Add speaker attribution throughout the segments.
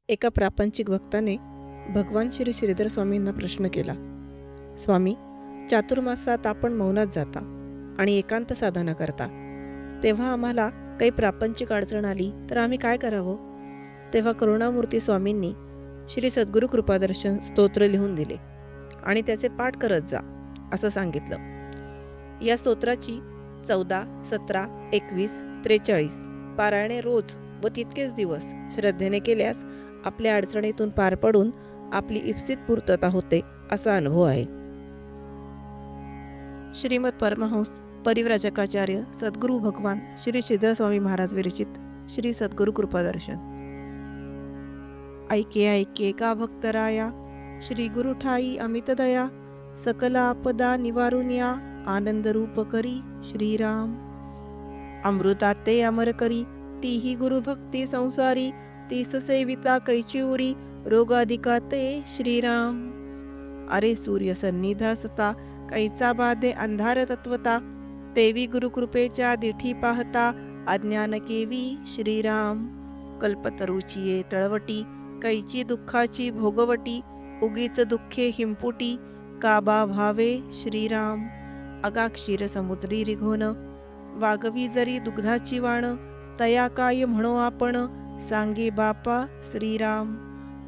Speaker 1: एका प्रापंचिक भक्ताने भगवान श्री श्रीधर स्वामींना प्रश्न केला, स्वामी, चातुर्मासात आपण मौनात जाता आणि एकांत साधना करता, तेव्हा आम्हाला काही प्रापंचिक अडचण आली तर आम्ही काय करावं? तेव्हा करुणामूर्ती स्वामींनी श्री सद्गुरू कृपादर्शन स्तोत्र लिहून दिले आणि त्याचे पाठ करत जा असं सांगितलं. या स्तोत्राची 14, 17, 21, 43 पारायणे रोज व तितकेच दिवस श्रद्धेने केल्यास आपल्या अडचणीतून पार पडून आपली इप्सित पूर्तता होते असा अनुभव आहे. श्रीमद परमहंस परिव्राजकाचार्य सद्गुरू भगवान श्री श्रीधर स्वामी महाराज विरचित श्री सद्गुरू कृपादर्शन. ऐके ऐके का भक्तराया, श्री गुरु ठाई अमित दया, सकल आपदा निवारून या, आनंद रूप करी श्रीराम. अमृताते अमर करी, तीही गुरु भक्ती संसारी, तीस सेविता कैची उरी, रोगाधिकाते श्रीराम. अरे सूर्य सन्निधासता, कैचा बाधे अंधार तत्वता, तेवी गुरुकृपेच्या दिठी पाहता, अज्ञान केवी श्रीराम. कल्पतरुची ये तळवटी, कैची दुःखाची भोगवटी, उगीच दुःखे हिंपुटी, काबा भावे श्रीराम. अगाक्षीर समुद्री रिघोन, वागवी जरी दुग्धाची वाण, तया काय म्हणो आपण, सांगे बापा श्रीराम.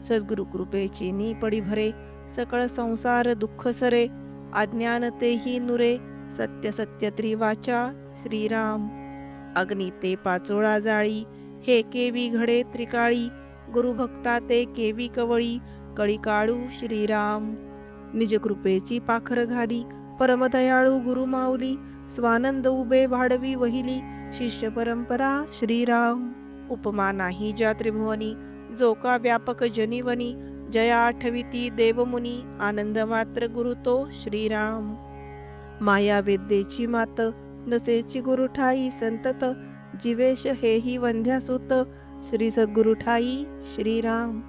Speaker 1: सद्गुरु कृपेची नी पडी भरे, सकळ संसार दुःख सरे, अज्ञान तेही नुरे, सत्य सत्य त्रिवाचा श्रीराम. अग्नी ते पाचोळा जाळी, हे केवी घडे त्रिकाळी, गुरुभक्ता ते केवी कवळी, कळी काळू श्रीराम. निज कृपेची पाखर घाली, परमदयाळू गुरु माऊली, स्वानंद उभे वाढवी वहिली, शिष्य परंपरा श्रीराम. उपमा नाही ज्या त्रिभुवनी, जो का व्यापक जनिवनी, जया आठविती देवमुनी, आनंद मात्र गुरु तो श्रीराम. माया विद्येची मात, नसेची गुरु ठाई संतत, जीवेश हेही वंध्यासुत, श्री सद्गुरु ठाई श्रीराम.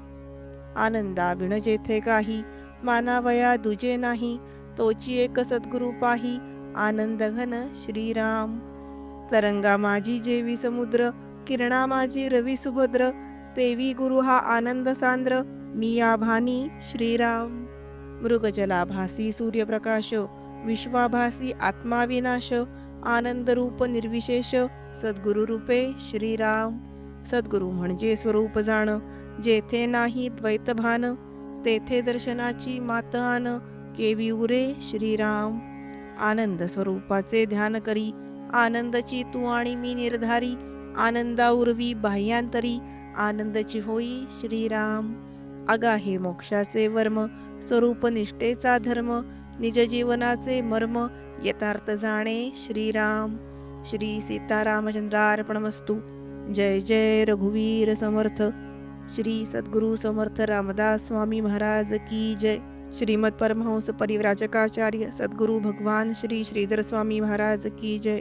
Speaker 1: आनंदा विण जेथे काही, मानावया दुजे नाही, तोची एक सद्गुरु पाही, आनंद घन श्रीराम. तरंगा माझी जेवी समुद्र, किरणा माझी रवी सुभद्र, तेवी गुरु हा आनंद सांद्र, मी आभानी श्रीराम. मृगजलाभासी सूर्यप्रकाश, विश्वाभासी आत्मा विनाश, आनंद रूप निर्विशेष, सद्गुरु रूपे श्रीराम. सद्गुरु म्हणजे स्वरूप जाण, जेथे नाही द्वैत भान, तेथे दर्शनाची मात आन, केवी उरे श्रीराम. आनंद स्वरूपाचे ध्यान करी, आनंदची तू आणि मी निर्धारी, आनंदा उर्वी बाह्यांतरी, आनंदची होई श्रीराम. अगा हे मोक्षाचे वर्म, स्वरूप निष्ठेचा धर्म, निज जीवनाचे मर्म, यथार्थ जाणे श्रीराम. श्री सीतारामचंद्रार्पणमस्तु. जय जय रघुवीर समर्थ. श्री सद्गुरु समर्थ रामदास स्वामी महाराज की जय. श्रीमद परमहंस परिव्राजकाचार्य सद्गुरू भगवान श्री श्रीधर स्वामी महाराज की जय.